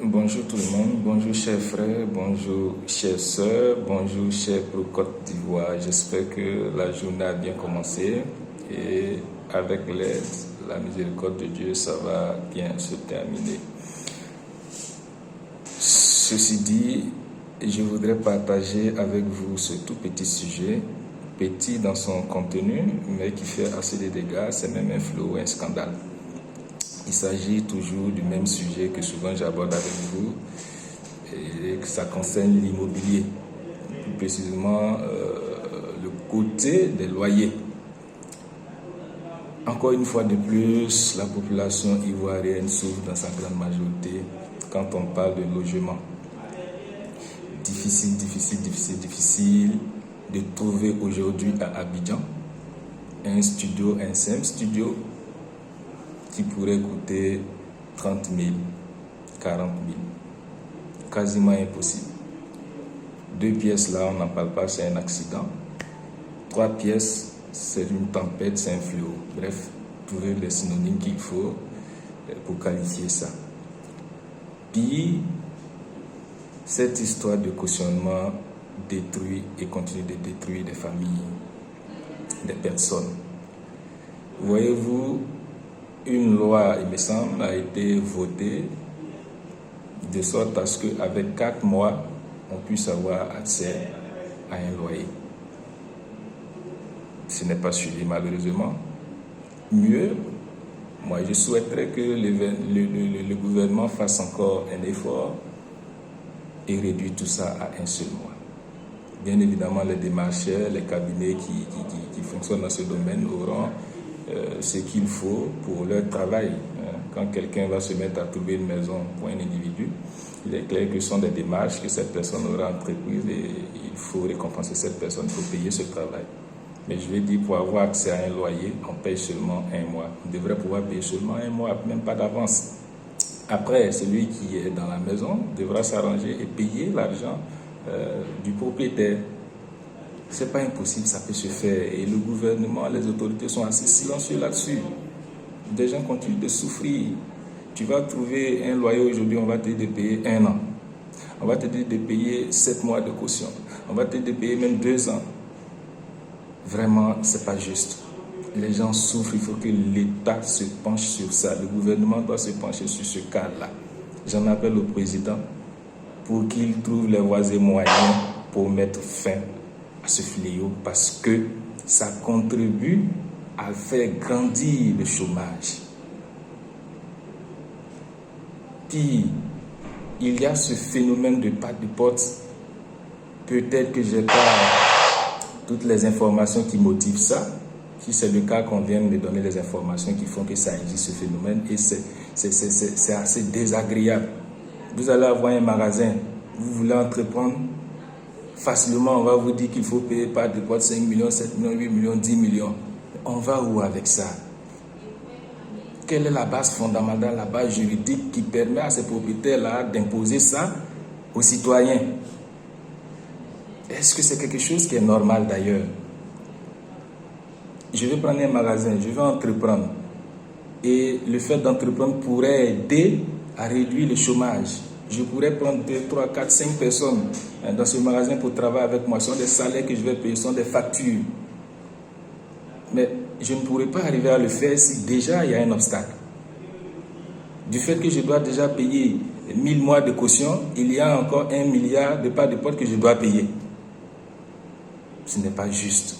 Bonjour tout le monde, bonjour chers frères, bonjour chères sœurs, bonjour chers pro-Côte d'Ivoire. J'espère que la journée a bien commencé et avec l'aide, la miséricorde de Dieu, ça va bien se terminer. Ceci dit, je voudrais partager avec vous ce tout petit sujet, petit dans son contenu, mais qui fait assez de dégâts, c'est même un flot, un scandale. Il s'agit toujours du même sujet que souvent j'aborde avec vous, et que ça concerne l'immobilier, plus précisément le côté des loyers. Encore une fois de plus, la population ivoirienne souffre dans sa grande majorité quand on parle de logement. Difficile de trouver aujourd'hui à Abidjan un simple studio qui pourrait coûter 30 000, 40 000. Quasiment impossible. 2 pièces là, on n'en parle pas, c'est un accident. 3 pièces, c'est une tempête, c'est un fléau. Bref, trouver les synonymes qu'il faut pour qualifier ça. Puis, cette histoire de cautionnement détruit et continue de détruire des familles, des personnes. Voyez-vous, une loi, il me semble, a été votée de sorte à ce qu'avec 4 mois, on puisse avoir accès à un loyer. Ce n'est pas suivi malheureusement. Mieux, moi je souhaiterais que le gouvernement fasse encore un effort et réduise tout ça à un seul mois. Bien évidemment, les démarcheurs, les cabinets qui fonctionnent dans ce domaine auront ce qu'il faut pour leur travail. Quand quelqu'un va se mettre à trouver une maison pour un individu, il est clair que ce sont des démarches que cette personne aura entreprises et il faut récompenser cette personne pour payer ce travail. Mais je vais dire, pour avoir accès à un loyer, on paye seulement un mois. On devrait pouvoir payer seulement un mois, même pas d'avance. Après, celui qui est dans la maison devra s'arranger et payer l'argent du propriétaire. C'est pas impossible, ça peut se faire. Et le gouvernement, les autorités sont assez silencieux là-dessus. Des gens continuent de souffrir. Tu vas trouver un loyer aujourd'hui, on va te dire de payer 1 an. On va te dire de payer 7 mois de caution. On va te dire de payer même 2 ans. Vraiment, c'est pas juste. Les gens souffrent, il faut que l'État se penche sur ça. Le gouvernement doit se pencher sur ce cas-là. J'en appelle au président pour qu'il trouve les voies et moyens pour mettre fin à ce fléau parce que ça contribue à faire grandir le chômage. Puis, il y a ce phénomène de pas de porte. Peut-être que j'ai pas toutes les informations qui motivent ça. Si c'est le cas, qu'on vienne me donner les informations qui font que ça existe, ce phénomène, et c'est assez désagréable. Vous allez avoir un magasin, vous voulez entreprendre, facilement on va vous dire qu'il faut payer par de quoi 5 millions, 7 millions, 8 millions, 10 millions. On va où avec ça? Quelle est la base fondamentale, la base juridique qui permet à ces propriétaires-là d'imposer ça aux citoyens? Est-ce que c'est quelque chose qui est normal d'ailleurs? Je vais prendre un magasin, je vais entreprendre. Et le fait d'entreprendre pourrait aider à réduire le chômage. Je pourrais prendre 2, 3, 4, 5 personnes dans ce magasin pour travailler avec moi. Ce sont des salaires que je vais payer, ce sont des factures. Mais je ne pourrais pas arriver à le faire si déjà il y a un obstacle. Du fait que je dois déjà payer 1000 mois de caution, il y a encore 1 milliard de pas de porte que je dois payer. Ce n'est pas juste.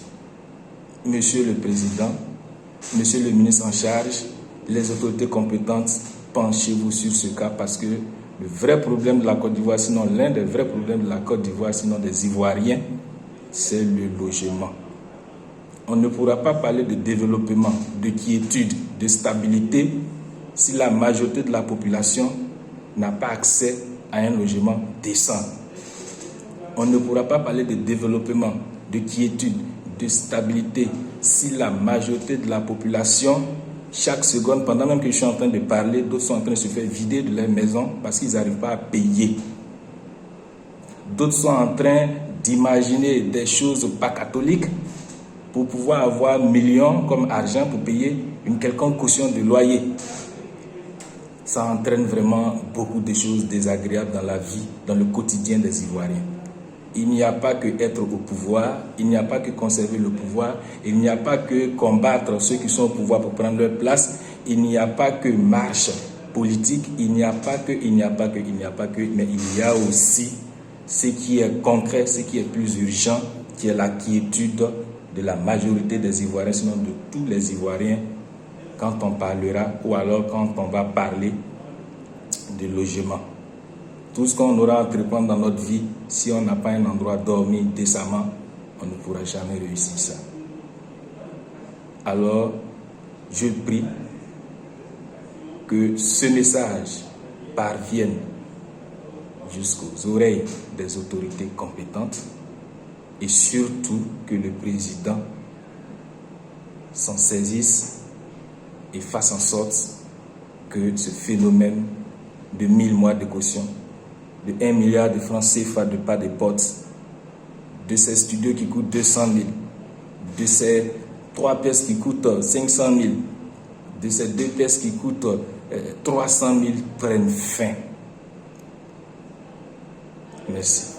Monsieur le Président, Monsieur le ministre en charge, les autorités compétentes, penchez-vous sur ce cas parce que le vrai problème de la Côte d'Ivoire, sinon l'un des vrais problèmes de la Côte d'Ivoire, sinon des Ivoiriens, c'est le logement. On ne pourra pas parler de développement, de quiétude, de stabilité si la majorité de la population n'a pas accès à un logement décent. On ne pourra pas parler de développement, de quiétude, de stabilité si la majorité de la population, chaque seconde, pendant même que je suis en train de parler, d'autres sont en train de se faire vider de leur maison parce qu'ils n'arrivent pas à payer. D'autres sont en train d'imaginer des choses pas catholiques pour pouvoir avoir millions comme argent pour payer une quelconque caution de loyer. ça entraîne vraiment beaucoup de choses désagréables dans la vie, dans le quotidien des Ivoiriens. Il n'y a pas que être au pouvoir, il n'y a pas que conserver le pouvoir, il n'y a pas que combattre ceux qui sont au pouvoir pour prendre leur place, il n'y a pas que marche politique, il n'y a pas que, mais il y a aussi ce qui est concret, ce qui est plus urgent, qui est la quiétude de la majorité des Ivoiriens, sinon de tous les Ivoiriens, quand on parlera ou alors quand on va parler de logement. Tout ce qu'on aura à entreprendre dans notre vie, si on n'a pas un endroit dormir décemment, on ne pourra jamais réussir ça. Alors, je prie que ce message parvienne jusqu'aux oreilles des autorités compétentes et surtout que le président s'en saisisse et fasse en sorte que ce phénomène de 1000 mois de caution, de 1 milliard de francs CFA de pas de portes, de ces studios qui coûtent 200 000, de ces 3 pièces qui coûtent 500 000, de ces 2 pièces qui coûtent 300 000 prennent fin. Merci.